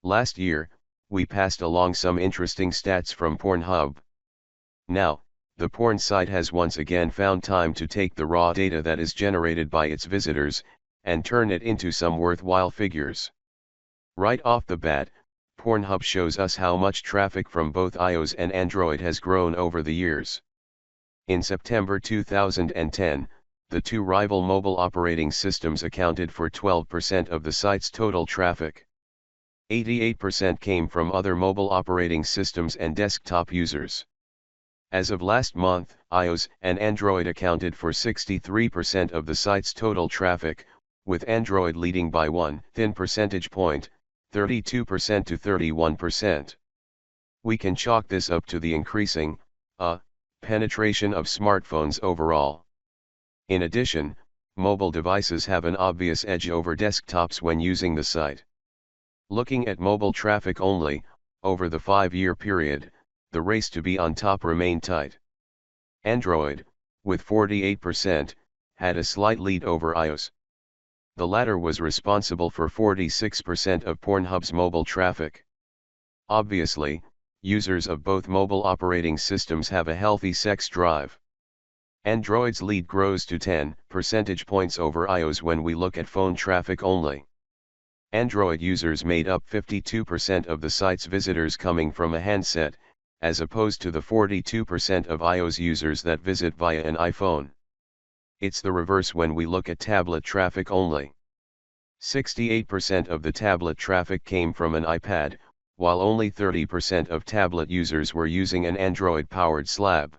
Last year, we passed along some interesting stats from Pornhub. Now, the porn site has once again found time to take the raw data that is generated by its visitors, and turn it into some worthwhile figures. Right off the bat, Pornhub shows us how much traffic from both iOS and Android has grown over the years. In September 2010, the two rival mobile operating systems accounted for 12% of the site's total traffic. 88% came from other mobile operating systems and desktop users. As of last month, iOS and Android accounted for 63% of the site's total traffic, with Android leading by one thin percentage point, 32% to 31%. We can chalk this up to the increasing penetration of smartphones overall. In addition, mobile devices have an obvious edge over desktops when using the site. Looking at mobile traffic only, over the 5-year period, the race to be on top remained tight. Android, with 48%, had a slight lead over iOS. The latter was responsible for 46% of Pornhub's mobile traffic. Obviously, users of both mobile operating systems have a healthy sex drive. Android's lead grows to 10 percentage points over iOS when we look at phone traffic only. Android users made up 52% of the site's visitors coming from a handset, as opposed to the 42% of iOS users that visit via an iPhone. It's the reverse when we look at tablet traffic only. 68% of the tablet traffic came from an iPad, while only 30% of tablet users were using an Android-powered slab.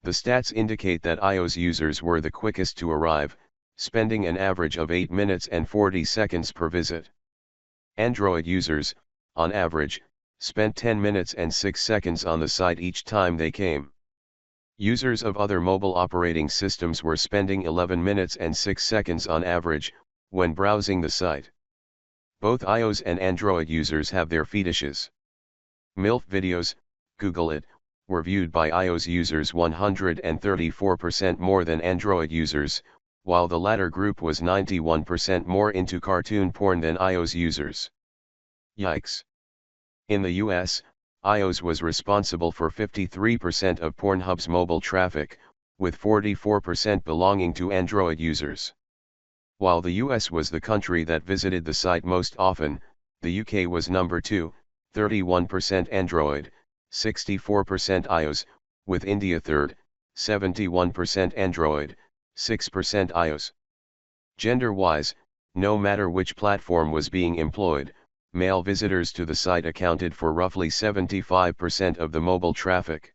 The stats indicate that iOS users were the quickest to arrive, spending an average of 8 minutes and 40 seconds per visit. Android users, on average, spent 10 minutes and 6 seconds on the site each time they came. Users of other mobile operating systems were spending 11 minutes and 6 seconds on average, when browsing the site. Both iOS and Android users have their fetishes. MILF videos, Google it, were viewed by iOS users 134% more than Android users, while the latter group was 91% more into cartoon porn than iOS users. Yikes! In the US, iOS was responsible for 53% of Pornhub's mobile traffic, with 44% belonging to Android users. While the US was the country that visited the site most often, the UK was number 2, 31% Android, 64% iOS, with India third, 71% Android, 6% iOS. Gender-wise, no matter which platform was being employed, male visitors to the site accounted for roughly 75% of the mobile traffic.